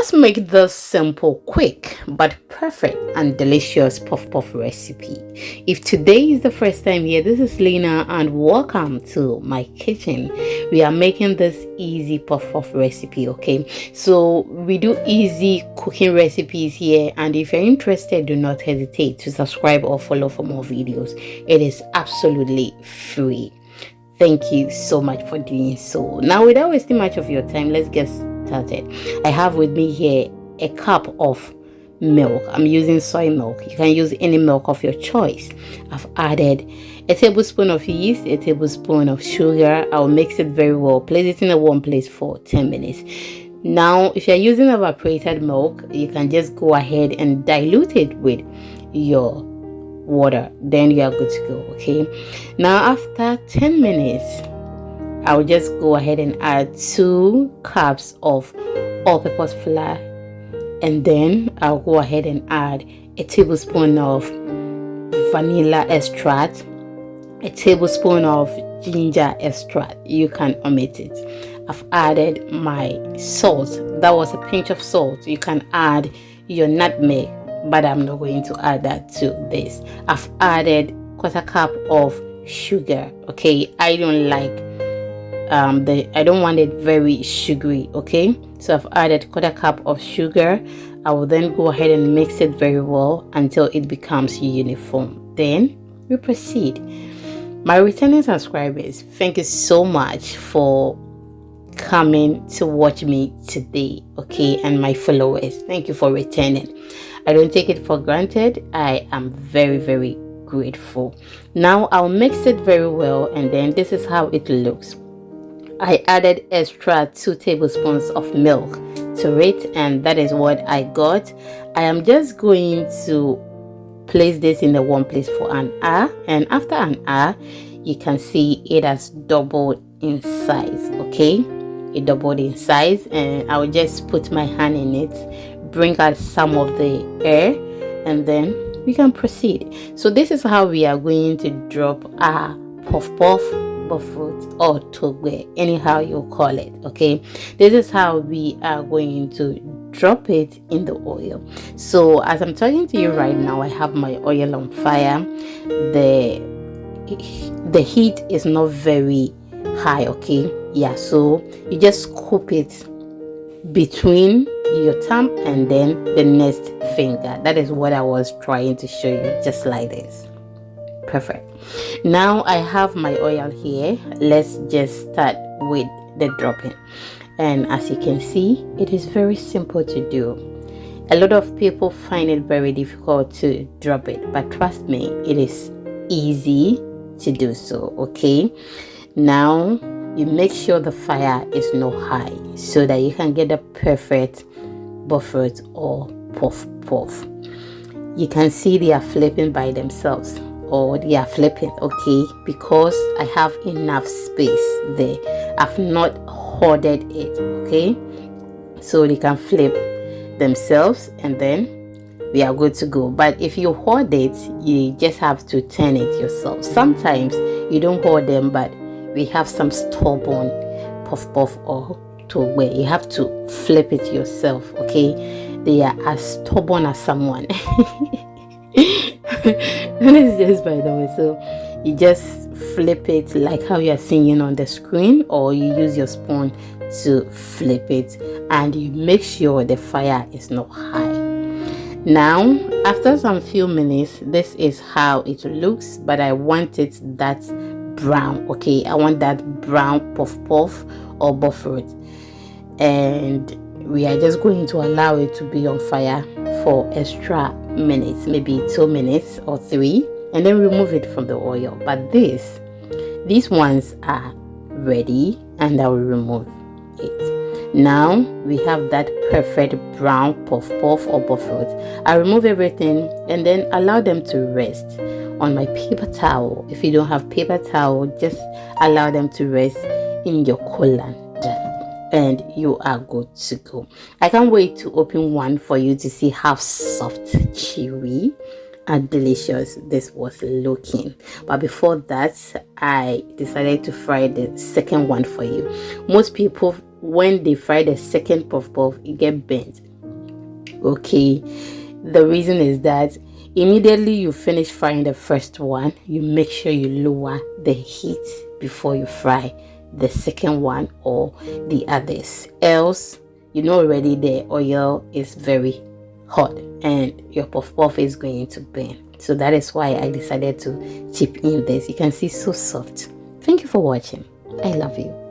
let's make this simple, quick, but perfect and delicious puff puff recipe. If today is the first time here, this is Lena and welcome to my kitchen. We are making this easy puff puff recipe, okay? So we do easy cooking recipes here, and if you're interested, do not hesitate to subscribe or follow for more videos. It is absolutely free. Thank you so much for doing so. Now, without wasting much of your time, let's get started. I have with me here a cup of milk. I'm using soy milk. You can use any milk of your choice. I've added a tablespoon of yeast, a tablespoon of sugar. I'll mix it very well. Place it in a warm place for 10 minutes. Now, if you're using evaporated milk, you can just go ahead and dilute it with your water, then you are good to go. Okay, now after 10 minutes, I'll just go ahead and add 2 cups of all-purpose flour, and then I'll go ahead and add a tablespoon of vanilla extract, a tablespoon of ginger extract. You can omit it. I've added my salt. That was a pinch of salt. You can add your nutmeg, but I'm not going to add that to this. I've added 1/4 cup of sugar. Okay, I don't like I don't want it very sugary. Okay, so I've added 1/4 cup of sugar. I will then go ahead and mix it very well until it becomes uniform. Then we proceed. My returning subscribers, thank you so much for coming to watch me today. Okay, and my followers, thank you for returning. I don't take it for granted. I am very, very grateful. Now I'll mix it very well, and then this is how it looks. I added extra 2 tablespoons of milk to it, and that is what I got. I am just going to place this in the warm place for an hour, and after an hour, you can see it has doubled in size. Okay, it doubled in size, and I will just put my hand in it, bring out some of the air, and then we can proceed. So this is how we are going to drop our puff puff, bofrot, or togwe, anyhow you call it. Okay, this is how we are going to drop it in the oil. So as I'm talking to you right now, I have my oil on fire. The heat is not very high. Okay, yeah, so you just scoop it between your thumb and then the next finger. That is what I was trying to show you, just like this. Perfect. Now I have my oil here. Let's just start with the dropping, and as you can see, it is very simple to do. A lot of people find it very difficult to drop it, but trust me, it is easy to do so. Okay, now you make sure the fire is not high so that you can get the perfect bofrot or puff puff. You can see they are flipping by themselves, or they are flipping. Okay, because I have enough space there. I've not hoarded it. Okay, so they can flip themselves, and then we are good to go. But if you hoard it, you just have to turn it yourself. Sometimes you don't hoard them, but we have some stubborn puff puff or to where you have to flip it yourself. Okay, they are as stubborn as someone. That is just by the way. So you just flip it like how you are seeing on the screen, or you use your spoon to flip it, and you make sure the fire is not high. Now after some few minutes, this is how it looks, but I want it that brown. Okay, I want that brown puff puff or bofrot, and we are just going to allow it to be on fire for extra minutes, maybe 2 minutes or 3, and then remove it from the oil. But these ones are ready, and I will remove it. Now we have that perfect brown puff puff or bofrot. I remove everything and then allow them to rest on my paper towel. If you don't have paper towel, just allow them to rest in your colander, and you are good to go. I can't wait to open one for you to see how soft, chewy, and delicious this was looking. But before that, I decided to fry the second one for you. Most people, when they fry the second puff puff, it get burnt. Okay, the reason is that immediately you finish frying the first one, you make sure you lower the heat before you fry the second one or the others, else you know already the oil is very hot and your puff puff is going to burn. So that is why I decided to chip in this. You can see, so soft. Thank you for watching. I love you.